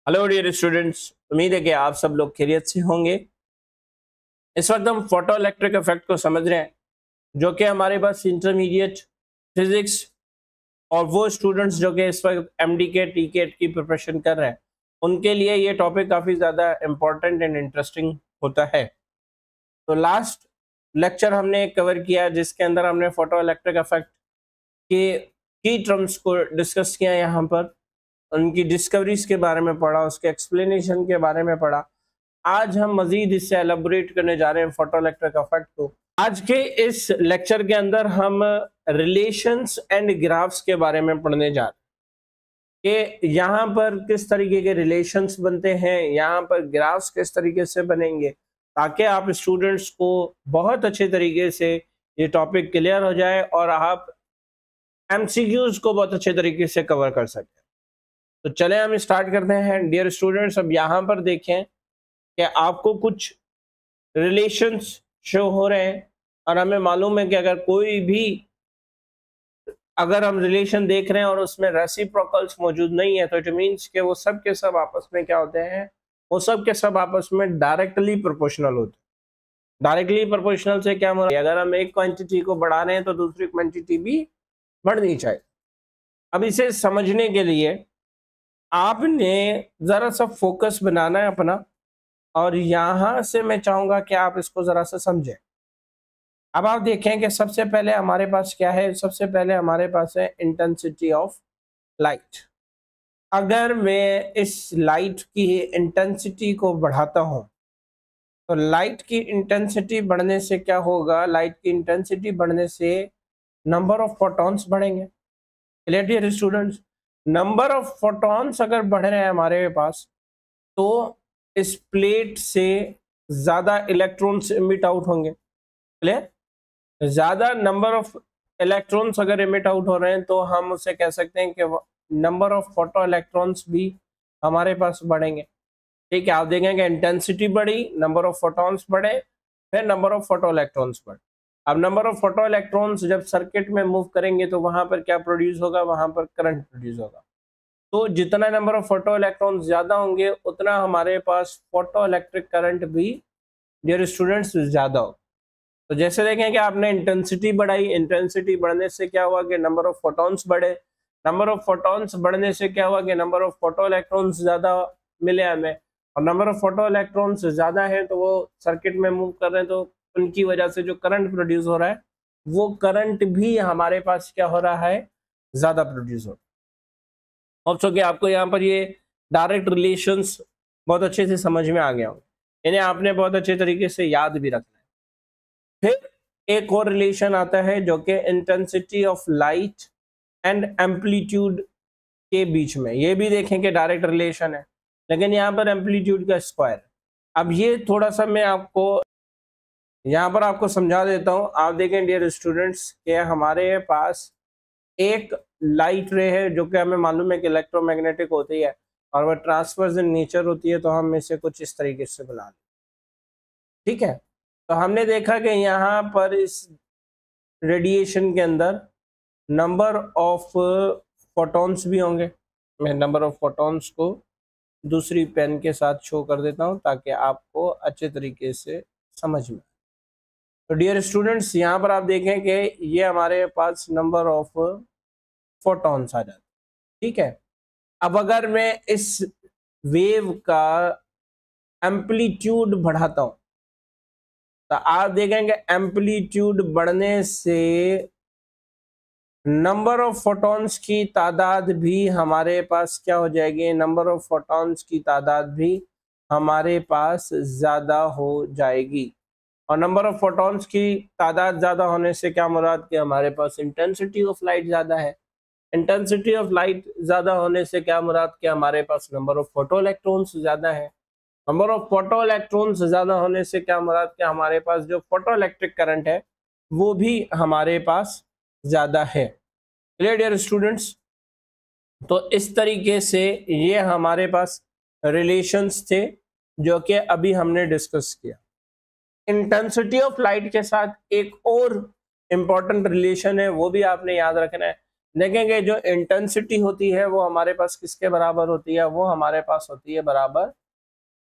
Hello dear students, उम्मीद है कि आप सब लोग खैरियत से होंगे। इस वक्त हम फोटो इलेक्ट्रिक इफेक्ट को समझ रहे हैं, जो कि हमारे पास इंटरमीडिएट फिजिक्स और वो स्टूडेंट्स जो कि इस वक्त एमडीके टीकेट की प्रिपरेशन कर रहे हैं, उनके लिए ये टॉपिक काफ़ी ज़्यादा इम्पोर्टेंट एंड इंटरेस्टिंग होता है। तो लास्ट लेक्चर हमने कवर किया जिसके अंदर हमने फोटो इलेक्ट्रिक इफेक्ट के की टर्म्स को डिस्कस किया, यहाँ पर उनकी डिस्कवरीज के बारे में पढ़ा, उसके एक्सप्लेनेशन के बारे में पढ़ा। आज हम मजीद इससे एलेबोरेट करने जा रहे हैं फोटो इलेक्ट्रिक इफेक्ट को। आज के इस लेक्चर के अंदर हम रिलेशंस एंड ग्राफ्स के बारे में पढ़ने जा रहे हैं कि यहाँ पर किस तरीके के रिलेशंस बनते हैं, यहाँ पर ग्राफ्स किस तरीके से बनेंगे, ताकि आप स्टूडेंट्स को बहुत अच्छे तरीके से ये टॉपिक क्लियर हो जाए और आप एमसीक्यूज को बहुत अच्छे तरीके से कवर कर सकें। तो चले हम स्टार्ट करते हैं डियर स्टूडेंट्स। अब यहाँ पर देखें कि आपको कुछ रिलेशंस शो हो रहे हैं और हमें मालूम है कि अगर हम रिलेशन देख रहे हैं और उसमें रेसिप्रोकल्स मौजूद नहीं है, तो इट मीन्स कि वो सब के सब आपस में क्या होते हैं, वो सब के सब आपस में डायरेक्टली प्रोपोर्शनल होते हैं। डायरेक्टली प्रोपोर्शनल से क्या मतलब, अगर हम एक क्वांटिटी को बढ़ा रहे हैं तो दूसरी क्वांटिटी भी बढ़नी चाहिए। अब इसे समझने के लिए आपने जरा सा फोकस बनाना है अपना, और यहां से मैं चाहूंगा कि आप इसको जरा सा समझें। अब आप देखें कि सबसे पहले हमारे पास क्या है, सबसे पहले हमारे पास है इंटेंसिटी ऑफ लाइट। अगर मैं इस लाइट की इंटेंसिटी को बढ़ाता हूं तो लाइट की इंटेंसिटी बढ़ने से क्या होगा, लाइट की इंटेंसिटी बढ़ने से नंबर ऑफ फोटॉन्स बढ़ेंगे। Clear dear students, number of photons अगर बढ़ रहे हैं हमारे पास, तो इस प्लेट से ज्यादा इलेक्ट्रॉन्स इमिट आउट होंगे। क्लियर, ज्यादा नंबर ऑफ इलेक्ट्रॉन्स अगर इमिट आउट हो रहे हैं तो हम उसे कह सकते हैं कि नंबर ऑफ फोटो इलेक्ट्रॉन्स भी हमारे पास बढ़ेंगे। ठीक है, आप देखेंगे इंटेंसिटी बढ़ी, नंबर ऑफ फोटॉन्स बढ़े, फिर नंबर ऑफ फोटो इलेक्ट्रॉन्स बढ़े। अब नंबर ऑफ फोटो इलेक्ट्रॉन्स जब सर्किट में मूव करेंगे तो वहां पर क्या प्रोड्यूस होगा, वहां पर करंट प्रोड्यूस होगा। तो जितना नंबर ऑफ फोटो इलेक्ट्रॉन्स ज्यादा होंगे उतना हमारे पास फोटो इलेक्ट्रिक करंट भी डियर स्टूडेंट्स ज्यादा हो। तो जैसे देखें कि आपने इंटेंसिटी बढ़ाई, इंटेंसिटी बढ़ने से क्या हुआ कि नंबर ऑफ फोटॉन्स बढ़े, नंबर ऑफ फोटॉन्स बढ़ने से क्या हुआ कि नंबर ऑफ फोटो इलेक्ट्रॉन्स ज्यादा मिले हमें, और नंबर ऑफ फोटो इलेक्ट्रॉन्स ज्यादा है तो वो सर्किट में मूव कर रहे हैं, तो उनकी वजह से जो करंट प्रोड्यूस हो रहा है वो करंट भी हमारे पास क्या हो रहा है, ज्यादा प्रोड्यूस हो रहा है। होप्स कि आपको यहाँ पर ये डायरेक्ट रिलेशंस बहुत अच्छे से समझ में आ गया हो, इन्हें आपने बहुत अच्छे तरीके से याद भी रखना है। फिर एक और रिलेशन आता है जो कि intensity of light and amplitude के बीच में, ये भी देखें कि डायरेक्ट रिलेशन है, लेकिन यहाँ पर एम्पलीट्यूड का स्क्वायर। अब ये थोड़ा सा मैं आपको यहाँ पर आपको समझा देता हूँ। आप देखें डियर स्टूडेंट्स कि हमारे पास एक लाइट रे है जो कि हमें मालूम है कि इलेक्ट्रोमैग्नेटिक होती है और वह ट्रांसवर्स इन नेचर होती है, तो हम इसे कुछ इस तरीके से बना लें। ठीक है, तो हमने देखा कि यहाँ पर इस रेडिएशन के अंदर नंबर ऑफ फोटॉन्स भी होंगे। मैं नंबर ऑफ फोटॉन्स को दूसरी पेन के साथ शो कर देता हूँ ताकि आपको अच्छे तरीके से समझ में। तो डियर स्टूडेंट्स, यहाँ पर आप देखें कि ये हमारे पास नंबर ऑफ फोटॉन्स आ जाते हैं। ठीक है, अब अगर मैं इस वेव का एम्पलीट्यूड बढ़ाता हूं तो आप देखेंगे एम्पलीट्यूड बढ़ने से नंबर ऑफ फोटॉन्स की तादाद भी हमारे पास क्या हो जाएगी, नंबर ऑफ फोटॉन्स की तादाद भी हमारे पास ज्यादा हो जाएगी। और नंबर ऑफ फोटॉन्स की तादाद ज्यादा होने से क्या मुराद कि हमारे पास इंटेंसिटी ऑफ लाइट ज्यादा है। इंटेंसिटी ऑफ लाइट ज्यादा होने से क्या मुराद कि हमारे पास नंबर ऑफ फोटो इलेक्ट्रॉन्स ज्यादा है। नंबर ऑफ फोटो इलेक्ट्रॉन्स ज्यादा होने से क्या मुराद कि हमारे पास जो फोटो इलेक्ट्रिक करंट है वो भी हमारे पास ज्यादा है। क्लियर डियर स्टूडेंट्स, तो इस तरीके से ये हमारे पास रिलेशंस थे जो कि अभी हमने डिस्कस किया। इंटेंसिटी ऑफ लाइट के साथ एक और इम्पॉर्टेंट रिलेशन है, वो भी आपने याद रखना है। देखेंगे जो इंटेंसिटी होती है वो हमारे पास किसके बराबर होती है, वो हमारे पास होती है बराबर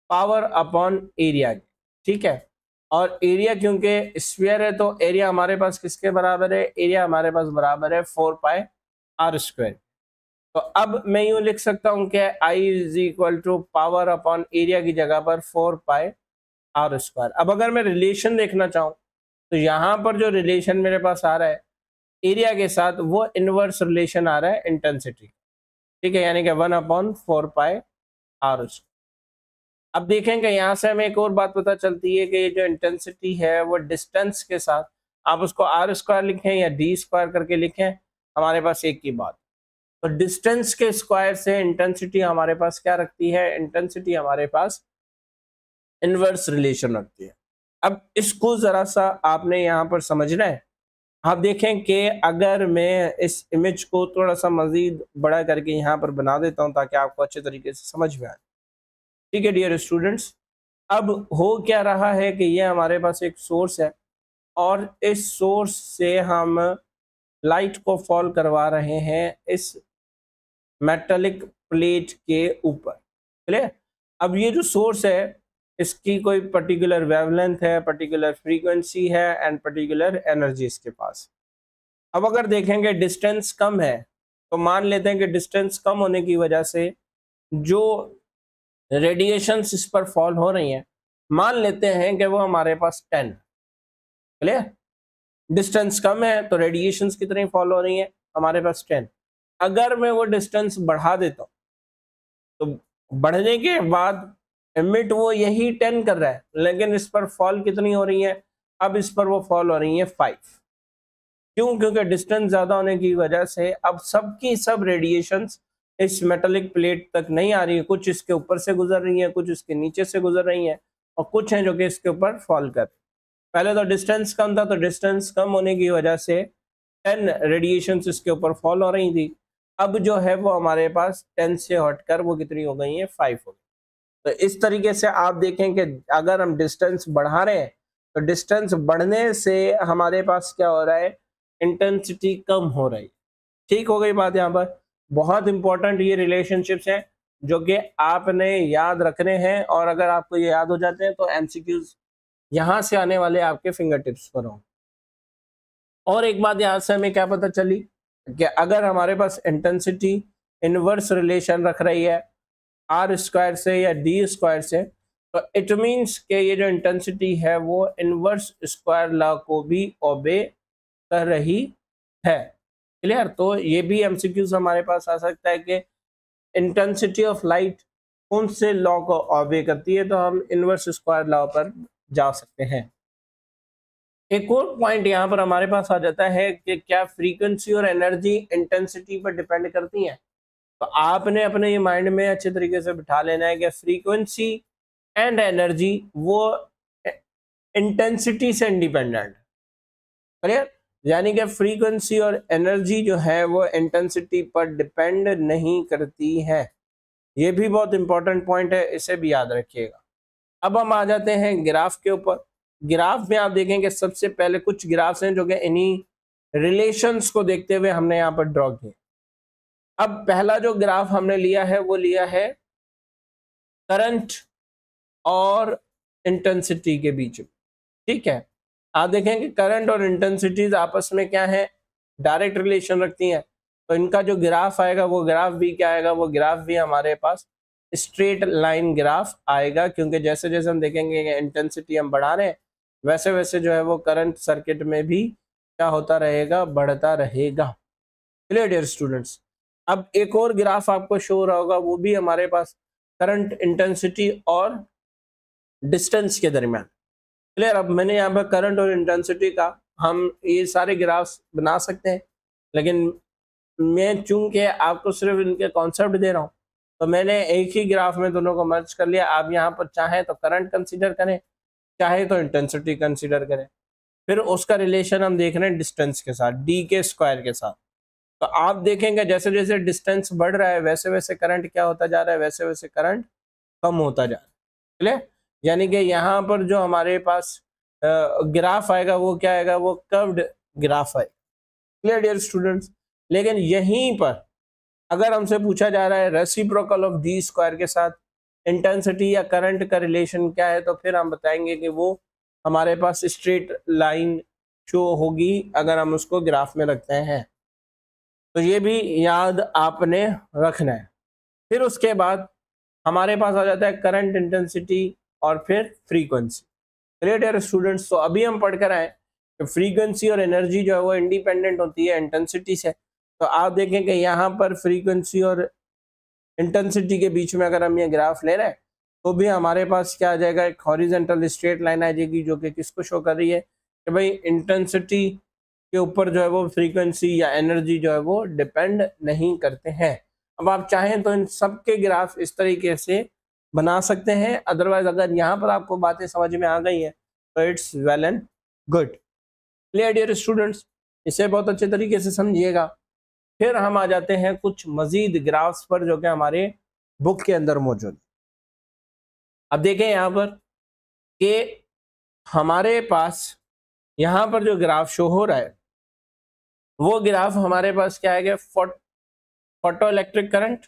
पावर अपॉन एरिया के, ठीक है। और एरिया क्योंकि स्फीयर है तो एरिया हमारे पास किसके बराबर है, एरिया हमारे पास बराबर है 4 पाई आर स्क्वायर। तो अब मैं यूं लिख सकता हूं कि I is equal to power upon area की जगह पर 4 पाई आर स्क्वायर। अब अगर मैं रिलेशन देखना चाहूं तो यहां पर जो रिलेशन मेरे पास आ रहा है एरिया के साथ वो इनवर्स रिलेशन आ रहा है इंटेंसिटी, ठीक है, यानी कि 1/4 पाई आर स्क्वायर। अब देखेंगे यहाँ से हमें एक और बात पता चलती है कि ये जो इंटेंसिटी है वो डिस्टेंस के साथ, आप उसको आर स्क्वायर लिखें या डी स्क्वायर करके लिखें, हमारे पास एक ही बात। तो डिस्टेंस के स्क्वायर से इंटेंसिटी हमारे पास क्या रखती है, इंटेंसिटी हमारे पास इनवर्स रिलेशन रखती है। अब इसको जरा सा आपने यहाँ पर समझना है। आप देखें कि अगर मैं इस इमेज को थोड़ा सा मजीद बड़ा करके यहाँ पर बना देता हूँ ताकि आपको अच्छे तरीके से समझ में आए, ठीक है डियर स्टूडेंट्स। अब हो क्या रहा है कि ये हमारे पास एक सोर्स है और इस सोर्स से हम लाइट को फॉल करवा रहे हैं इस मेटालिक प्लेट के ऊपर, क्लियर। अब ये जो सोर्स है इसकी कोई पर्टिकुलर वेवलेंथ है, पर्टिकुलर फ्रीक्वेंसी है एंड पर्टिकुलर एनर्जी इसके पास। अब अगर देखेंगे डिस्टेंस कम है तो मान लेते हैं कि डिस्टेंस कम होने की वजह से जो रेडिएशंस इस पर फॉल हो रही हैं, मान लेते हैं कि वो हमारे पास 10, क्लियर। डिस्टेंस कम है तो रेडिएशंस कितनी फॉल हो रही हैं, हमारे पास 10। अगर मैं वो डिस्टेंस बढ़ा देता हूँ तो बढ़ने के बाद एमिट वो यही 10 कर रहा है, लेकिन इस पर फॉल कितनी हो रही है, अब इस पर वो फॉल हो रही है 5। क्यों, क्योंकि डिस्टेंस ज्यादा होने की वजह से अब सबकी सब रेडिएशंस इस मेटालिक प्लेट तक नहीं आ रही है, कुछ इसके ऊपर से गुजर रही है, कुछ इसके नीचे से गुजर रही है और कुछ हैं जो कि इसके ऊपर फॉल कर। पहले तो डिस्टेंस कम था तो डिस्टेंस कम होने की वजह से 10 रेडिएशंस इसके ऊपर फॉल हो रही थी, अब जो है वो हमारे पास 10 से हटकर वो कितनी हो गई है, 5 हो गई। तो इस तरीके से आप देखें कि अगर हम डिस्टेंस बढ़ा रहे हैं तो डिस्टेंस बढ़ने से हमारे पास क्या हो रहा है, इंटेंसिटी कम हो रही है। ठीक हो गई बात। यहाँ पर बहुत इंपॉर्टेंट ये रिलेशनशिप्स हैं जो कि आपने याद रखने हैं और अगर आपको ये याद हो जाते हैं तो एमसीक्यूज यहाँ से आने वाले आपके फिंगर टिप्स पर हों। और एक बात यहाँ से हमें क्या पता चली कि अगर हमारे पास इंटेंसिटी इनवर्स रिलेशन रख रही है आर स्क्वायर से या डी स्क्वायर से, तो इट मीन्स कि ये जो इंटेंसिटी है वो इनवर्स स्क्वायर लॉ को भी ओबे कर रही है, क्लियर। तो ये भी एमसीक्यूज हमारे पास आ सकता है कि इंटेंसिटी ऑफ लाइट कौन से लॉ को ओबे करती है, तो हम इनवर्स स्क्वायर लॉ पर जा सकते हैं। एक और पॉइंट यहाँ पर हमारे पास आ जाता है कि क्या फ्रीक्वेंसी और एनर्जी इंटेंसिटी पर डिपेंड करती हैं। तो आपने अपने ये माइंड में अच्छे तरीके से बिठा लेना है कि फ्रीक्वेंसी एंड एनर्जी वो इंटेंसिटी से इंडिपेंडेंट, क्लियर। यानी कि फ्रीक्वेंसी और एनर्जी जो है वो इंटेंसिटी पर डिपेंड नहीं करती है। ये भी बहुत इंपॉर्टेंट पॉइंट है, इसे भी याद रखिएगा। अब हम आ जाते हैं ग्राफ के ऊपर। ग्राफ में आप देखेंगे सबसे पहले कुछ ग्राफ्स हैं जो कि इन्हीं रिलेशंस को देखते हुए हमने यहाँ पर ड्रॉ किए। अब पहला जो ग्राफ हमने लिया है वो लिया है करंट और इंटेंसिटी के बीच में, ठीक है। आप देखेंगे करंट और इंटेंसिटीज आपस में क्या है, डायरेक्ट रिलेशन रखती हैं। तो इनका जो ग्राफ आएगा वो ग्राफ भी क्या आएगा, वो ग्राफ भी हमारे पास स्ट्रेट लाइन ग्राफ आएगा, क्योंकि जैसे जैसे हम देखेंगे इंटेंसिटी हम बढ़ा रहे हैं वैसे वैसे जो है वो करंट सर्किट में भी क्या होता रहेगा, बढ़ता रहेगा। Clear dear students. अब एक और ग्राफ आपको शो हो रहा होगा, वो भी हमारे पास करंट, इंटेंसिटी और डिस्टेंस के दरमियान, क्लियर। अब मैंने यहाँ पर करंट और इंटेंसिटी का हम ये सारे ग्राफ्स बना सकते हैं, लेकिन मैं चूंकि आपको सिर्फ इनके कॉन्सेप्ट दे रहा हूँ तो मैंने एक ही ग्राफ में दोनों को मर्ज कर लिया। आप यहाँ पर चाहें तो करंट कंसीडर करें, चाहे तो इंटेंसिटी कंसीडर करें, फिर उसका रिलेशन हम देख रहे हैं डिस्टेंस के साथ, डी के स्क्वायर के साथ। तो आप देखेंगे जैसे जैसे डिस्टेंस बढ़ रहा है वैसे वैसे करंट क्या होता जा रहा है, वैसे वैसे करंट कम होता जा रहा है, क्लियर। यानी कि यहाँ पर जो हमारे पास ग्राफ आएगा वो क्या आएगा, वो कर्व्ड ग्राफ आएगा। Clear dear students. लेकिन यहीं पर अगर हमसे पूछा जा रहा है रेसिप्रोकल ऑफ डी स्क्वायर के साथ इंटेंसिटी या करंट का रिलेशन क्या है, तो फिर हम बताएंगे कि वो हमारे पास स्ट्रेट लाइन शो होगी अगर हम उसको ग्राफ में रखते हैं। तो ये भी याद आपने रखना है। फिर उसके बाद हमारे पास आ जाता है करंट इंटेंसिटी और फिर फ्रीक्वेंसी। Clear dear students? तो अभी हम पढ़कर आए कि फ्रीक्वेंसी और एनर्जी जो है वो इंडिपेंडेंट होती है इंटेंसिटी से। तो आप देखें कि यहाँ पर फ्रीक्वेंसी और इंटेंसिटी के बीच में अगर हम ये ग्राफ ले रहे हैं तो भी हमारे पास क्या आ जाएगा, एक हॉरिजॉन्टल स्ट्रेट लाइन आ जाएगी जो कि किसको शो कर रही है कि भाई इंटेंसिटी के ऊपर जो है वो फ्रीक्वेंसी या एनर्जी जो है वो डिपेंड नहीं करते हैं। अब आप चाहें तो इन सब के ग्राफ इस तरीके से बना सकते हैं, अदरवाइज अगर यहाँ पर आपको बातें समझ में आ गई हैं तो it's well and good. Clear dear students? इसे बहुत अच्छे तरीके से समझिएगा। फिर हम आ जाते हैं कुछ मजीद ग्राफ्स पर जो कि हमारे बुक के अंदर मौजूद। अब देखें यहाँ पर कि हमारे पास यहाँ पर जो ग्राफ शो हो रहा है वो ग्राफ हमारे पास क्या है, फोटो इलेक्ट्रिक करंट,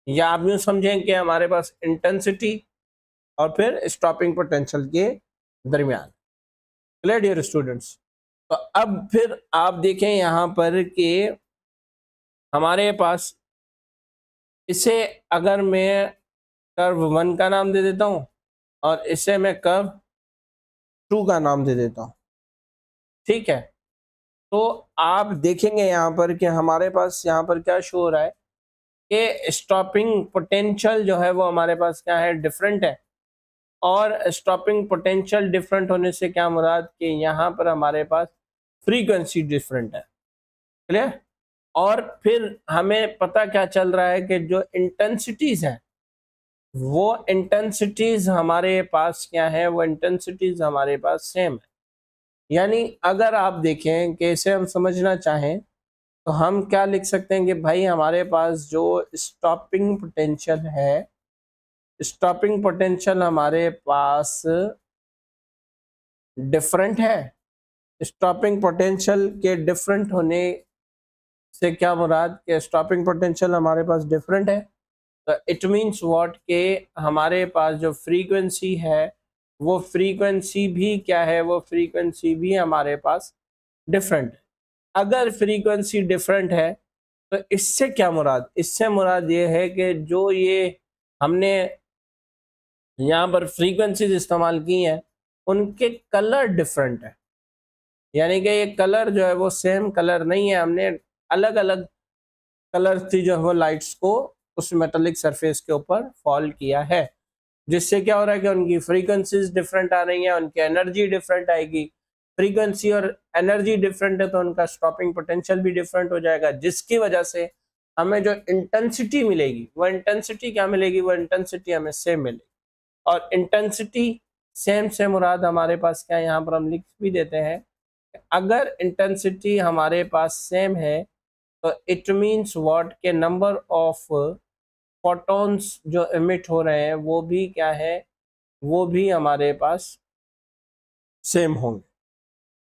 या आप यूं समझें कि हमारे पास इंटेंसिटी और फिर स्टॉपिंग पोटेंशियल के दरमियान। Clear dear students? तो अब फिर आप देखें यहाँ पर कि हमारे पास इसे अगर मैं कर्व 1 का नाम दे देता हूं और इसे मैं कर्व 2 का नाम दे देता हूं, ठीक है? तो आप देखेंगे यहाँ पर कि हमारे पास यहाँ पर क्या शो हो रहा है कि स्टॉपिंग पोटेंशियल जो है वो हमारे पास क्या है, डिफरेंट है। और स्टॉपिंग पोटेंशियल डिफरेंट होने से क्या मुराद कि यहाँ पर हमारे पास फ्रीक्वेंसी डिफरेंट है। क्लियर? और फिर हमें पता क्या चल रहा है कि जो इंटेंसिटीज हैं वो इंटेंसिटीज हमारे पास क्या है, वो इंटेंसिटीज हमारे पास सेम है। यानी अगर आप देखें कि इसे हम समझना चाहें तो हम क्या लिख सकते हैं कि भाई हमारे पास जो स्टॉपिंग पोटेंशियल है, स्टॉपिंग पोटेंशियल हमारे पास डिफरेंट है। स्टॉपिंग पोटेंशियल के डिफरेंट होने से क्या मुराद कि स्टॉपिंग पोटेंशियल हमारे पास डिफरेंट है, तो इट मीन्स व्हाट के हमारे पास जो फ्रीक्वेंसी है वो फ्रीक्वेंसी भी क्या है, वो फ्रीक्वेंसी भी हमारे पास डिफरेंट है। अगर फ्रीक्वेंसी डिफरेंट है तो इससे क्या मुराद, इससे मुराद ये है कि जो ये हमने यहाँ पर फ्रीक्वेंसीज इस्तेमाल की हैं उनके कलर डिफरेंट है। यानी कि ये कलर जो है वो सेम कलर नहीं है, हमने अलग अलग कलर थी जो है वो लाइट्स को उस मेटेलिक सरफेस के ऊपर फॉल किया है, जिससे क्या हो रहा है कि उनकी फ्रीक्वेंसीज डिफरेंट आ रही हैं, उनकी एनर्जी डिफरेंट आएगी। फ्रीक्वेंसी और एनर्जी डिफरेंट है तो उनका स्टॉपिंग पोटेंशियल भी डिफरेंट हो जाएगा, जिसकी वजह से हमें जो इंटेंसिटी मिलेगी वो इंटेंसिटी क्या मिलेगी, वो इंटेंसिटी हमें सेम मिलेगी। और इंटेंसिटी सेम से मुराद हमारे पास क्या, यहाँ पर हम लिख भी देते हैं, अगर इंटेंसिटी हमारे पास सेम है तो इट मीन्स व्हाट के नंबर ऑफ फोटॉन्स जो एमिट हो रहे हैं वो भी क्या है, वो भी हमारे पास सेम होंगे।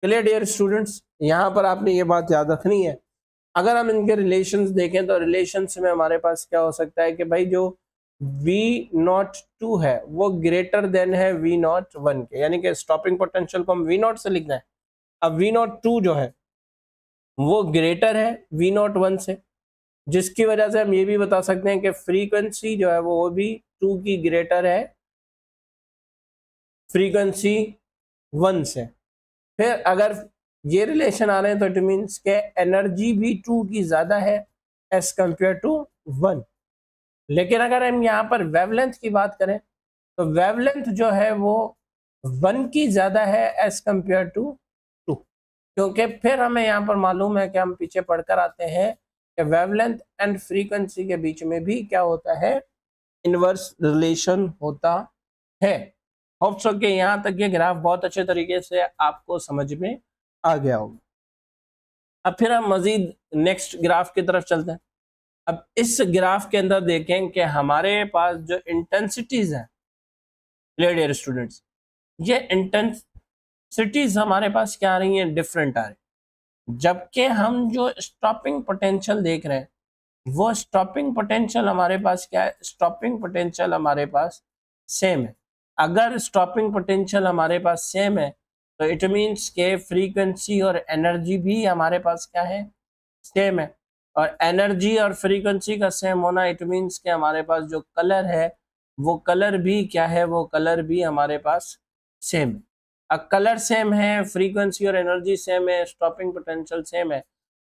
Clear dear students? यहाँ पर आपने ये बात याद रखनी है। अगर हम इनके रिलेशंस देखें तो रिलेशंस में हमारे पास क्या हो सकता है कि भाई जो V02 है वो ग्रेटर देन है V01 के, यानी कि स्टॉपिंग पोटेंशियल को हम V0 से लिखना है। अब V02 जो है वो ग्रेटर है V01 से, जिसकी वजह से हम ये भी बता सकते हैं कि फ्रीक्वेंसी जो है वो भी 2 की ग्रेटर है फ्रीक्वेंसी 1 से। फिर अगर ये रिलेशन आ रहे हैं तो इट मीन्स के एनर्जी भी 2 की ज्यादा है एज कंपेयर टू 1। लेकिन अगर हम यहाँ पर वेवलेंथ की बात करें तो वेवलेंथ जो है वो 1 की ज्यादा है एज कंपेयर टू 2, क्योंकि फिर हमें यहाँ पर मालूम है कि हम पीछे पढ़कर आते हैं कि वेवलेंथ एंड फ्रीक्वेंसी के बीच में भी क्या होता है, इनवर्स रिलेशन होता है। होप सो कि यहाँ तक ये ग्राफ बहुत अच्छे तरीके से आपको समझ में आ गया होगा। अब फिर हम मजीद नेक्स्ट ग्राफ की तरफ चलते हैं। अब इस ग्राफ के अंदर देखें कि हमारे पास जो इंटेंसिटीज हैं, डियर स्टूडेंट्स, ये इंटेंसिटीज हमारे पास क्या आ रही हैं, डिफरेंट आ रही हैं। जबकि हम जो स्टॉपिंग पोटेंशियल देख रहे हैं वो स्टॉपिंग पोटेंशियल हमारे पास क्या है, स्टॉपिंग पोटेंशियल हमारे पास सेम है। अगर स्टॉपिंग पोटेंशियल हमारे पास सेम है तो इट मीन्स के फ्रीक्वेंसी और एनर्जी भी हमारे पास क्या है, सेम है। और एनर्जी और फ्रीक्वेंसी का सेम होना इट मीन्स के हमारे पास जो कलर है वो कलर भी क्या है, वो कलर भी हमारे पास सेम है। अब कलर सेम है, फ्रीक्वेंसी और एनर्जी सेम है, स्टॉपिंग पोटेंशियल सेम है,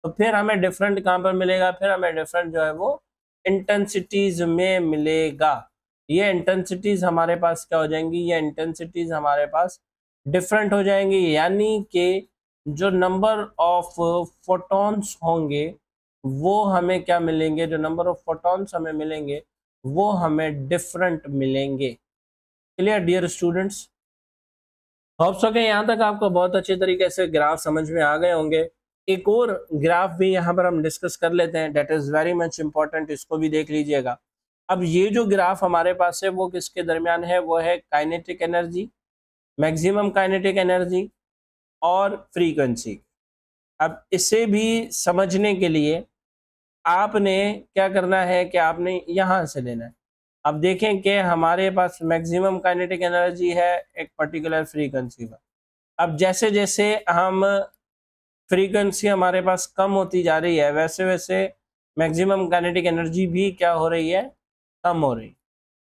तो फिर हमें डिफरेंट कहाँ पर मिलेगा, फिर हमें डिफरेंट जो है वो इंटेंसिटीज में मिलेगा। ये इंटेंसिटीज हमारे पास क्या हो जाएंगी, ये इंटेंसिटीज हमारे पास डिफरेंट हो जाएंगी, यानी कि जो नंबर ऑफ फोटॉन्स होंगे वो हमें क्या मिलेंगे, जो नंबर ऑफ फोटॉन्स हमें मिलेंगे वो हमें डिफरेंट मिलेंगे। Clear dear students? Hope so के यहाँ तक आपको बहुत अच्छे तरीके से ग्राफ समझ में आ गए होंगे। एक और ग्राफ भी यहाँ पर हम डिस्कस कर लेते हैं, that is very much important, इसको भी देख लीजिएगा। अब ये जो ग्राफ हमारे पास है वो किसके दरमियान है, वो है kinetic energy, maximum kinetic energy और फ्रीक्वेंसी। अब इसे भी समझने के लिए आपने क्या करना है कि आपने यहाँ से लेना है। अब देखें कि हमारे पास मैक्सिमम काइनेटिक एनर्जी है एक पर्टिकुलर फ्रीक्वेंसी पर। अब जैसे जैसे हम फ्रीक्वेंसी हमारे पास कम होती जा रही है वैसे वैसे मैक्सिमम काइनेटिक एनर्जी भी क्या हो रही है, कम हो रही है।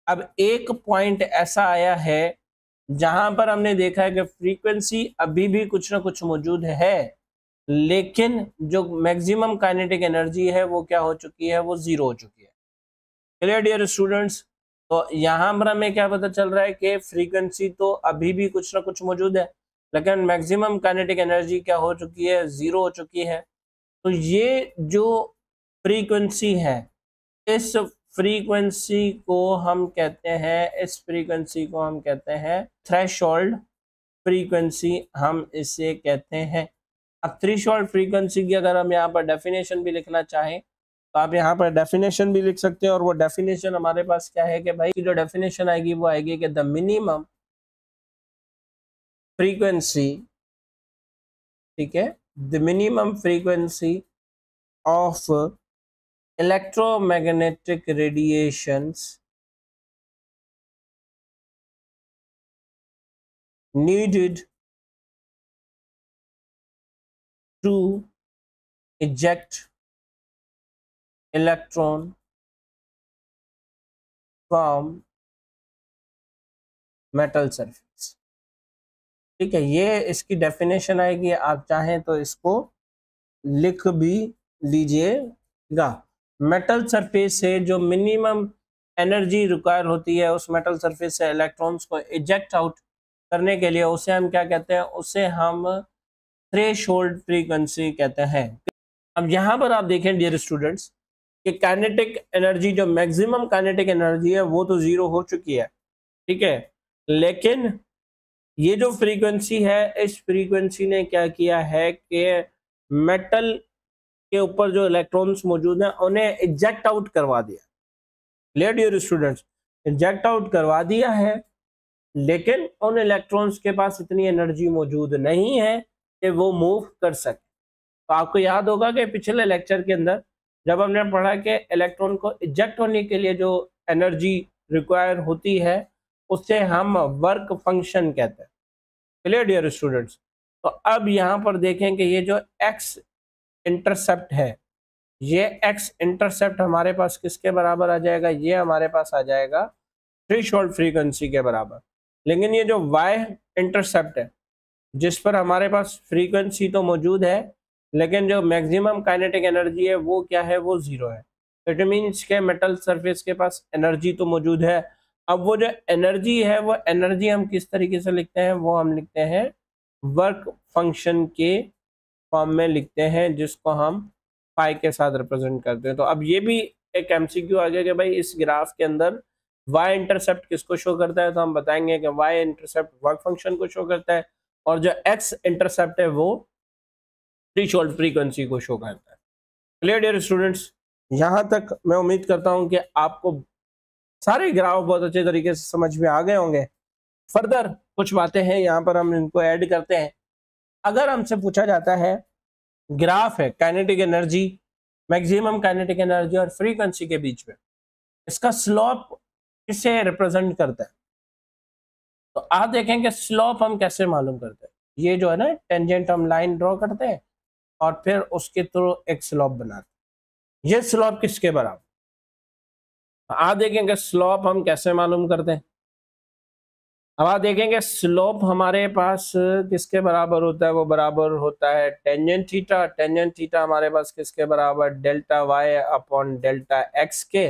अब एक पॉइंट ऐसा आया है जहां पर हमने देखा है कि फ्रीक्वेंसी अभी भी कुछ ना कुछ मौजूद है, लेकिन जो मैक्सिमम काइनेटिक एनर्जी है वो क्या हो चुकी है, वो जीरो हो चुकी है। Clear dear students? तो यहाँ पर हमें क्या पता चल रहा है कि फ्रीक्वेंसी तो अभी भी कुछ ना कुछ मौजूद है, लेकिन मैक्सिमम काइनेटिक एनर्जी क्या हो चुकी है, जीरो हो चुकी है। तो ये जो फ्रीक्वेंसी है, इस फ्रीक्वेंसी को हम कहते हैं, इस फ्रीक्वेंसी को हम कहते हैं थ्रेशोल्ड फ्रीक्वेंसी, हम इसे कहते हैं। अब थ्रेशोल्ड फ्रीक्वेंसी की अगर हम यहाँ पर डेफिनेशन भी लिखना चाहें तो आप यहाँ पर डेफिनेशन भी लिख सकते हैं, और वो डेफिनेशन हमारे पास क्या है कि भाई जो डेफिनेशन आएगी वो आएगी कि द मिनिमम फ्रीक्वेंसी, ठीक है, the minimum frequency of electromagnetic radiations needed to eject electron from metal surface। ठीक है, ये इसकी डेफिनेशन आएगी, आप चाहें तो इसको लिख भी लीजिएगा। मेटल सरफेस से जो मिनिमम एनर्जी रिक्वायर होती है उस मेटल सरफेस से इलेक्ट्रॉन्स को इजेक्ट आउट करने के लिए उसे हम क्या कहते हैं, उसे हम थ्रेशोल्ड फ्रीक्वेंसी कहते हैं। अब यहाँ पर आप देखें डियर स्टूडेंट्स कि काइनेटिक एनर्जी, जो मैक्सिमम काइनेटिक एनर्जी है वो तो जीरो हो चुकी है, ठीक है, लेकिन ये जो फ्रीक्वेंसी है इस फ्रीक्वेंसी ने क्या किया है कि मेटल के ऊपर जो इलेक्ट्रॉन्स मौजूद हैं उन्हें इजेक्ट आउट करवा दिया। Clear dear students? Eject out करवा दिया है, लेकिन उन इलेक्ट्रॉन्स के पास इतनी एनर्जी मौजूद नहीं है कि वो मूव कर सके। तो आपको याद होगा कि पिछले लेक्चर के अंदर जब हमने पढ़ा कि इलेक्ट्रॉन को इजेक्ट होने के लिए जो एनर्जी रिक्वायर होती है उसे हम वर्क फंक्शन कहते हैं। Clear dear students? तो अब यहाँ पर देखें कि ये जो एक्स इंटरसेप्ट है, ये एक्स इंटरसेप्ट हमारे पास किसके बराबर आ जाएगा, ये हमारे पास आ जाएगा थ्रेशोल्ड फ्रीक्वेंसी के बराबर। लेकिन ये जो वाई इंटरसेप्ट है जिस पर हमारे पास फ्रीक्वेंसी तो मौजूद है लेकिन जो मैक्सिमम काइनेटिक एनर्जी है वो क्या है, वो जीरो है। इट मीन्स के मेटल सरफेस के पास एनर्जी तो मौजूद है। अब वो जो एनर्जी है वो एनर्जी हम किस तरीके से लिखते हैं, वो हम लिखते हैं वर्क फंक्शन के फॉर्म में लिखते हैं, जिसको हम पाई के साथ रिप्रेजेंट करते हैं। तो अब ये भी एक एमसीक्यू आ गया कि भाई इस ग्राफ के अंदर वाई इंटरसेप्ट किसको शो करता है, तो हम बताएंगे कि वाई इंटरसेप्ट वर्क फंक्शन को शो करता है और जो एक्स इंटरसेप्ट है वो थ्रेशोल्ड फ्रीक्वेंसी को शो करता है। Clear dear students? यहाँ तक मैं उम्मीद करता हूँ कि आपको सारे ग्राफ बहुत अच्छे तरीके से समझ में आ गए होंगे। फर्दर कुछ बातें हैं यहाँ पर हम इनको ऐड करते हैं। अगर हमसे पूछा जाता है ग्राफ है kinetic energy, maximum kinetic energy और फ्रीक्वेंसी के बीच में, इसका स्लोप किसे रिप्रेजेंट करता है? तो आप देखेंगे स्लोप हम कैसे मालूम करते हैं, ये जो है ना टेंजेंट हम लाइन ड्रॉ करते हैं और फिर उसके थ्रू एक स्लोप बनाते हैं। ये स्लोप किसके बराबर? आप देखेंगे स्लोप हम कैसे मालूम करते हैं। अब आप देखेंगे स्लोप हमारे पास किसके बराबर होता है, वो बराबर होता है टेंजेंट थीटा। टेंजेंट थीटा हमारे पास किसके बराबर, delta Y upon delta X के।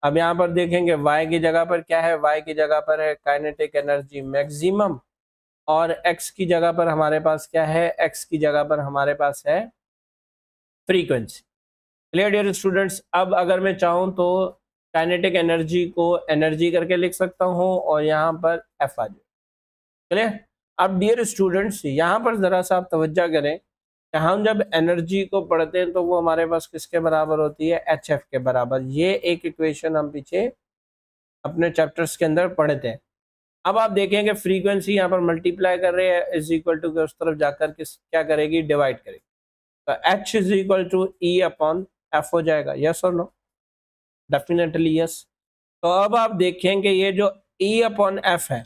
अब यहाँ पर देखेंगे वाई की जगह पर क्या है, वाई की जगह पर है काइनेटिक एनर्जी मैक्सिमम, और एक्स की जगह पर हमारे पास क्या है, एक्स की जगह पर हमारे पास है फ्रीक्वेंसी। Clear dear students? अब अगर मैं चाहूँ तो काइनेटिक एनर्जी को एनर्जी करके लिख सकता हूँ और यहाँ पर एफ आ जाए। क्लियर? अब डियर स्टूडेंट्स यहाँ पर जरा सा आप तवज्जो करें कि हम जब एनर्जी को पढ़ते हैं तो वो हमारे पास किसके बराबर होती है, एच एफ के बराबर। ये एक इक्वेशन हम पीछे अपने चैप्टर्स के अंदर पढ़ते हैं। अब आप देखेंगे फ्रीक्वेंसी यहाँ पर मल्टीप्लाई कर रहे हैं, इज इक्वल टू के उस तरफ जाकर किस क्या करेगी, डिवाइड करेगी, तो H is equal to E upon F हो जाएगा। यस और नो? Definitely yes. तो अब आप देखेंगे ये जो ई अपॉन एफ है,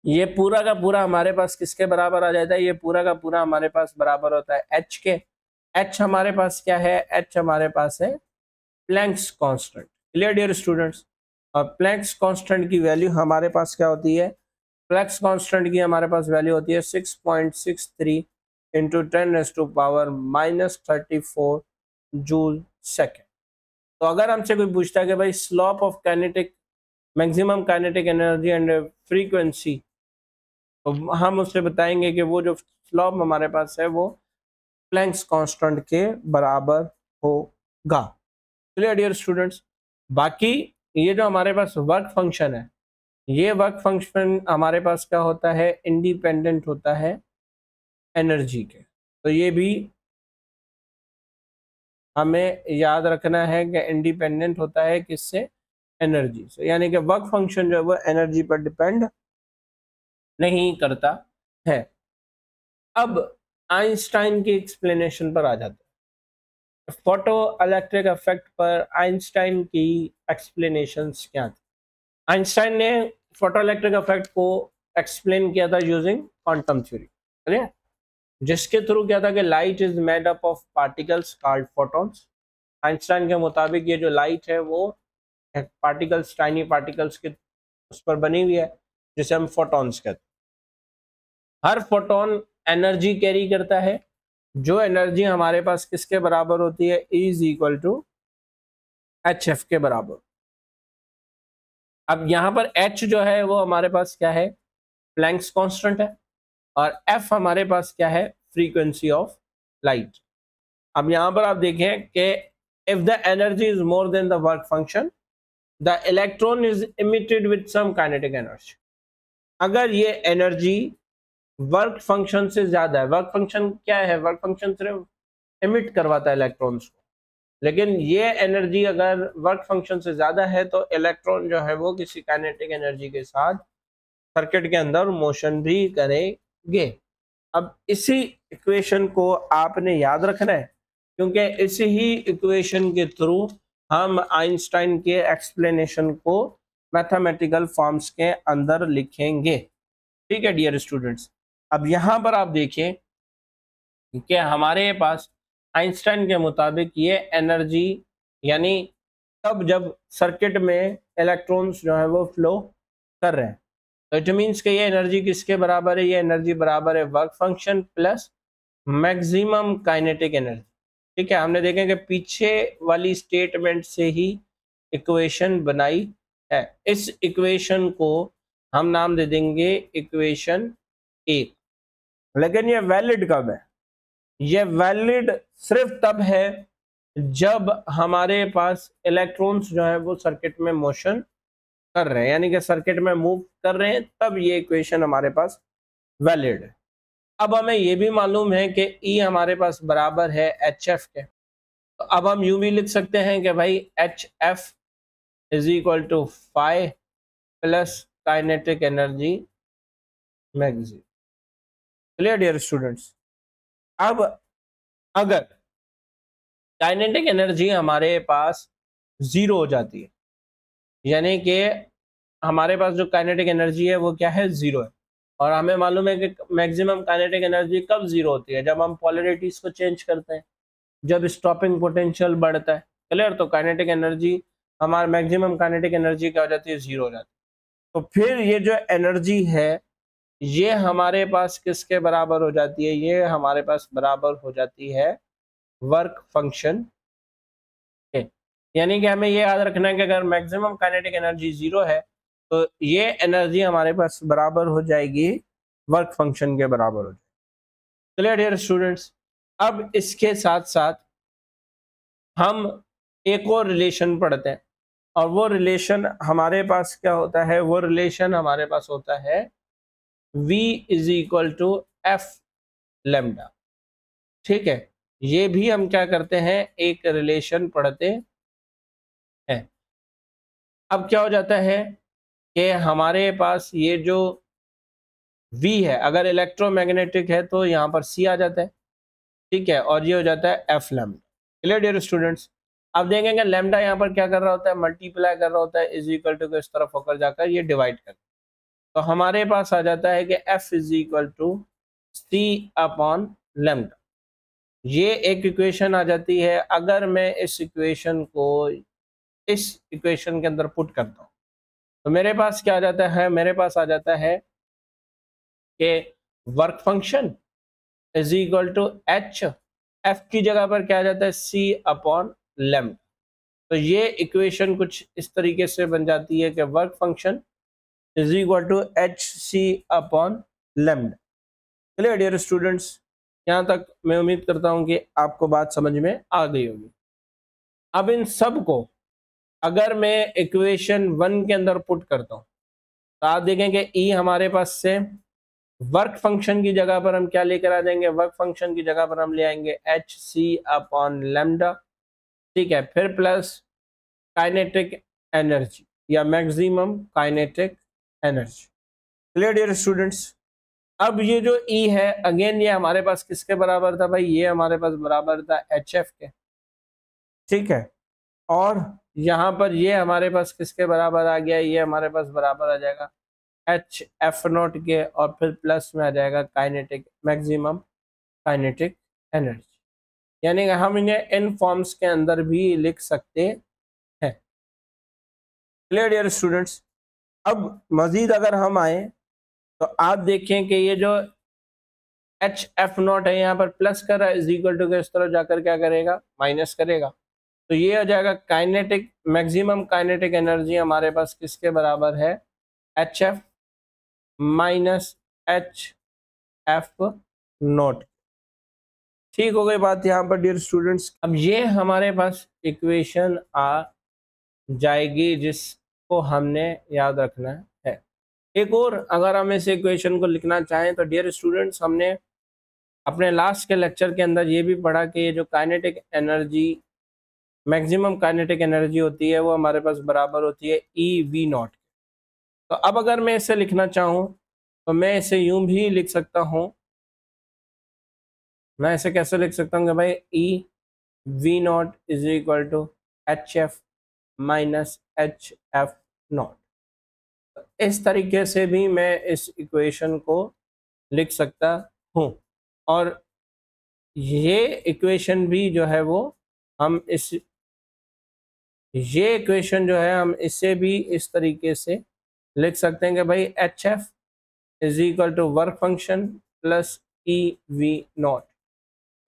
ये पूरा का पूरा हमारे पास किसके बराबर आ जाता है, ये पूरा का पूरा हमारे पास बराबर होता है एच के। एच हमारे पास क्या है, एच हमारे पास है Planck's constant. Clear dear students? और प्लैंक्स कांस्टेंट की वैल्यू हमारे पास क्या होती है, प्लैंक्स कांस्टेंट की हमारे पास वैल्यू होती है 6.63 इंटू 10⁻⁻34 जूल सेकेंड। तो अगर हमसे कोई पूछता है कि भाई slope of kinetic maximum kinetic energy and frequency, तो हम उससे बताएंगे कि वो जो स्लोप हमारे पास है वो प्लैंक्स कांस्टेंट के बराबर होगा। Clear dear students? बाकी ये जो हमारे पास वर्क फंक्शन है, ये वर्क फंक्शन हमारे पास क्या होता है, इंडिपेंडेंट होता है एनर्जी के। तो ये भी हमें याद रखना है कि इंडिपेंडेंट होता है किससे, एनर्जी से, यानी कि वर्क फंक्शन जो है वो एनर्जी पर डिपेंड नहीं करता है। अब आइंस्टाइन की एक्सप्लेनेशन पर आ जाते हैं। फोटो इलेक्ट्रिक इफेक्ट पर आइंस्टाइन की एक्सप्लेनेशंस क्या थी? आइंस्टाइन ने फोटो इलेक्ट्रिक इफेक्ट को एक्सप्लेन किया था यूजिंग क्वांटम थ्योरी, जिसके थ्रू क्या था कि light is made up of particles called photons. Einstein के मुताबिक ये जो लाइट है वो पार्टिकल्स, टाइनी पार्टिकल्स के उस पर बनी हुई है, जिसे हम फोटॉन्स कहते हैं। हर फोटोन एनर्जी कैरी करता है, जो एनर्जी हमारे पास किसके बराबर होती है, is equal to H F के बराबर। अब यहाँ पर एच जो है वो हमारे पास क्या है, प्लैंक्स कांस्टेंट है, और एफ हमारे पास क्या है, फ्रीक्वेंसी ऑफ लाइट। अब यहाँ पर आप देखें कि if the energy is more than the work function, the electron is emitted with some kinetic energy. अगर ये एनर्जी वर्क फंक्शन से ज्यादा है, वर्क फंक्शन क्या है, वर्क फंक्शन सिर्फ इमिट करवाता है इलेक्ट्रॉन्स को, लेकिन ये एनर्जी अगर वर्क फंक्शन से ज्यादा है तो इलेक्ट्रॉन जो है वो किसी काइनेटिक एनर्जी के साथ सर्किट के अंदर मोशन भी करेंगे। अब इसी इक्वेशन को आपने याद रखना है, क्योंकि इसी ही इक्वेशन के थ्रू हम आइंस्टाइन के एक्सप्लेनेशन को मैथमेटिकल फॉर्म्स के अंदर लिखेंगे। ठीक है डियर स्टूडेंट्स? अब यहाँ पर आप देखें कि हमारे पास आइंस्टाइन के मुताबिक ये एनर्जी, यानी तब जब सर्किट में इलेक्ट्रॉन्स जो है वो फ्लो कर रहे हैं, तो इट मीन्स कि ये एनर्जी किसके बराबर है, ये एनर्जी बराबर है work function plus maximum kinetic energy. ठीक है, हमने देखें कि पीछे वाली स्टेटमेंट से ही इक्वेशन बनाई है। इस इक्वेशन को हम नाम दे देंगे इक्वेशन 1। लेकिन ये वैलिड कब है, ये वैलिड सिर्फ तब है जब हमारे पास इलेक्ट्रॉन्स जो है वो सर्किट में मोशन कर रहे हैं, यानी कि सर्किट में मूव कर रहे हैं, तब ये इक्वेशन हमारे पास वैलिड है। अब हमें ये भी मालूम है कि E हमारे पास बराबर है एच एफ के, तो अब हम यूं भी लिख सकते हैं कि भाई H F is equal to phi plus kinetic energy maximum. Clear dear students? अब अगर काइनेटिक एनर्जी हमारे पास जीरो हो जाती है, यानी कि हमारे पास जो काइनेटिक एनर्जी है वो क्या है, जीरो है। और हमें मालूम है कि मैक्सिमम काइनेटिक एनर्जी कब जीरो होती है, जब हम पोलरिटीज को चेंज करते हैं, जब स्टॉपिंग पोटेंशियल बढ़ता है। क्लियर? तो काइनेटिक एनर्जी, हमारा मैक्सिमम काइनेटिक एनर्जी क्या हो जाती है, जीरो हो जाती है। तो फिर ये जो एनर्जी है ये हमारे पास किसके बराबर हो जाती है, ये हमारे पास बराबर हो जाती है वर्क फंक्शन के। यानी कि हमें ये याद रखना है कि अगर मैक्सिमम काइनेटिक एनर्जी जीरो है तो ये एनर्जी हमारे पास बराबर हो जाएगी वर्क फंक्शन के बराबर हो जाएगी। Clear dear students? अब इसके साथ साथ हम एक और रिलेशन पढ़ते हैं, और वो रिलेशन हमारे पास क्या होता है, वो रिलेशन हमारे पास होता है V is equal to F lambda. ठीक है, ये भी हम क्या करते हैं, एक रिलेशन पढ़ते हैं। अब क्या हो जाता है कि हमारे पास ये जो V है, अगर इलेक्ट्रोमैग्नेटिक है तो यहाँ पर C आ जाता है। ठीक है, और ये हो जाता है F lambda. Clear dear students? अब देखेंगे लैम्डा यहाँ पर क्या कर रहा होता है, मल्टीप्लाई कर रहा होता है, इज इक्वल टू को इस तरफ होकर जाकर ये डिवाइड कर, तो हमारे पास आ जाता है कि F is equal to C upon lambda. ये एक इक्वेशन आ जाती है। अगर मैं इस इक्वेशन को इस इक्वेशन के अंदर पुट करता हूँ तो मेरे पास क्या आ जाता है, मेरे पास आ जाता है कि work function is equal to H, F की जगह पर क्या आ जाता है, सी अपॉन लैम्डा। तो ये इक्वेशन कुछ इस तरीके से बन जाती है कि work function is equal to H C upon lambda. Clear dear students? यहाँ तक मैं उम्मीद करता हूँ कि आपको बात समझ में आ गई होगी। अब इन सब को अगर मैं इक्वेशन 1 के अंदर पुट करता हूँ तो आप देखेंगे ई हमारे पास से वर्क फंक्शन की जगह पर हम क्या लेकर आ जाएंगे, वर्क फंक्शन की जगह पर हम ले आएंगे एच सी अपॉन लैम्डा। ठीक है, फिर प्लस काइनेटिक एनर्जी या maximum kinetic energy. Clear dear students? अब ये जो ई है अगेन ये हमारे पास किसके बराबर था भाई, ये हमारे पास बराबर था एच एफ के। ठीक है, और यहाँ पर ये हमारे पास किसके बराबर आ गया, ये हमारे पास बराबर आ जाएगा एच एफ नॉट के, और फिर प्लस में आ जाएगा काइनेटिक मैक्सिमम काइनेटिक एनर्जी। यानी कि हम इन्हें इन फॉर्म्स के अंदर भी लिख सकते हैं। Clear dear students? अब मजीद अगर हम आए तो आप देखें कि ये जो एच एफ नॉट है यहाँ पर प्लस कर रहा है, इज इक्वल टू के इस तरफ जाकर क्या करेगा, माइनस करेगा। तो ये हो जाएगा काइनेटिक मैक्सिमम काइनेटिक एनर्जी हमारे पास किसके बराबर है, H F minus H F not. ठीक हो गई बात यहाँ पर डियर स्टूडेंट्स? अब ये हमारे पास इक्वेशन आ जाएगी जिसको हमने याद रखना है। एक और अगर हम इस इक्वेशन को लिखना चाहें तो डियर स्टूडेंट्स, हमने अपने लास्ट के लेक्चर के अंदर ये भी पढ़ा कि ये जो kinetic energy maximum kinetic energy होती है वो हमारे पास बराबर होती है ई वी नॉट। तो अब अगर मैं इसे लिखना चाहूँ तो मैं इसे यूं भी लिख सकता हूँ, मैं इसे कैसे लिख सकता हूँ कि भाई E V naught is equal to H F minus H F naught. इस तरीके से भी मैं इस इक्वेशन को लिख सकता हूँ, और ये इक्वेशन भी जो है वो हम ये इक्वेशन जो है हम इसे भी इस तरीके से लिख सकते हैं कि भाई H F is equal to work function plus E V naught.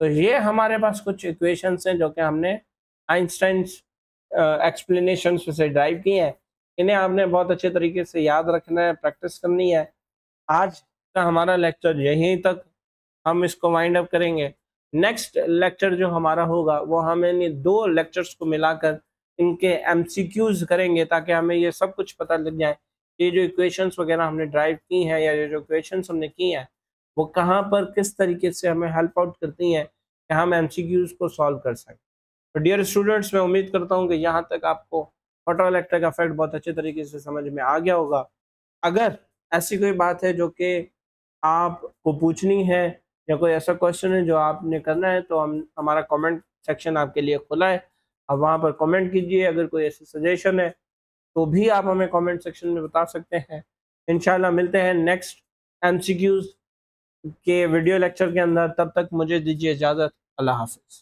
तो ये हमारे पास कुछ इक्वेशंस हैं जो कि हमने आइंस्टाइन एक्सप्लेनेशन से ड्राइव की हैं। इन्हें आपने बहुत अच्छे तरीके से याद रखना है, प्रैक्टिस करनी है। आज का हमारा लेक्चर यहीं तक हम इसको वाइंड अप करेंगे। नेक्स्ट लेक्चर जो हमारा होगा वो हम इन 2 लेक्चर्स को मिलाकर इनके एमसीक्यूज करेंगे, ताकि हमें ये सब कुछ पता लग जाए ये जो इक्वेशंस वगैरह हमने ड्राइव की हैं या ये जो इक्वेशंस हमने की हैं वो कहाँ पर किस तरीके से हमें हेल्प आउट करती हैं कि हम एमसीक्यूज को सॉल्व कर सकें। तो डियर स्टूडेंट्स, मैं उम्मीद करता हूँ कि यहाँ तक आपको फोटोइलेक्ट्रिक इफेक्ट बहुत अच्छे तरीके से समझ में आ गया होगा। अगर ऐसी कोई बात है जो कि आपको पूछनी है या कोई ऐसा क्वेश्चन है जो आपने करना है, तो हम हमारा कमेंट सेक्शन आपके लिए खुला है, आप वहाँ पर कमेंट कीजिए। अगर कोई ऐसी सजेशन है तो भी आप हमें कमेंट सेक्शन में बता सकते हैं। इंशाल्लाह मिलते हैं नेक्स्ट MCQs के वीडियो लेक्चर के अंदर। तब तक मुझे दीजिए इजाज़त। अल्लाह हाफ़िज़।